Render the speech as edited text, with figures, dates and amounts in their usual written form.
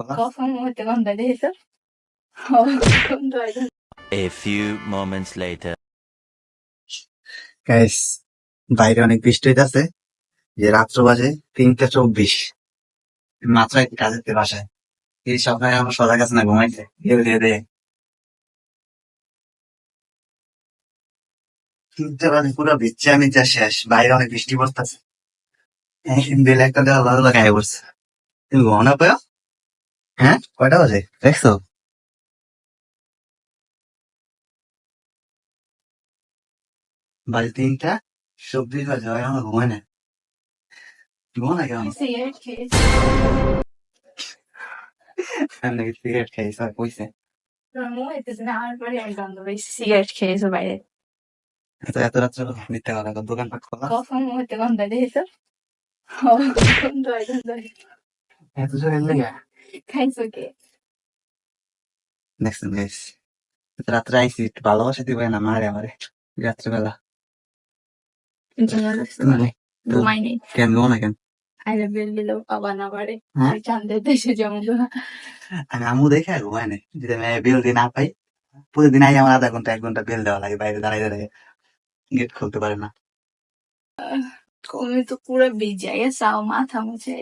খোলা। কখন হতে গন্ধ দিয়েছো গন্ধ A few moments later. Guys, বাইরে অনেক বৃষ্টি হইতাছে। যে রাত্র বাজে 3:24। মাত্র একটু কাজের থেকে বাসায় এই সকালে আমার সদা কাছে না ঘুমাইছে কেউ দিয়ে দেয় 3টে বাজে পুরো ভিজে আমি যা শেষ। বাইরে অনেক বৃষ্টি পড়তেছে। বিল একটা দেওয়া ভালো লাগাই পড়ছে। তুমি ঘুমাও না পাও? হ্যাঁ, কয়টা বাজে দেখছো? বাজে 3:24 বাজে, হয় আমার ঘুমায় না। ঘুমো না কেমন? সিগারেট খেয়েছি নাকি সিগারেট খাইছ কইছে? তোমার মনে হইতেছে না আমার পরে আমি গন্ধ পেয়েছি সিগারেট খেয়েছো বাইরে এত এত রাত্রে মিথ্যা কথা কও, দোকানপাট খোলা। কখন হতে গন্ধ দিয়েছো গন্ধ এত জোরে লেগে খাইছো কে দেখছেন গাইস, রাত্রে আইসি একটু ভালোবাসা দিবে না মারে আমারে রাত্রেবেলা। ঘুমাই নেই কেন ঘুমো না কেন? আইলে বেল দিলেও পাবা না পারে হ্যাঁ? চান্দের দেশে যেমন আমি আমু দেখে আর ঘুমাই নাই। যদি আমি বিল দিয়ে না পাই, প্রতিদিন আই আমার 1/2 ঘন্টা 1 ঘন্টা বিল দেওয়া লাগে, বাইরে দাঁড়াই দাঁড়াই গেট খুলতে পারে না। তুমি তো পুরো ভিজে গেছাও মাথা মুছে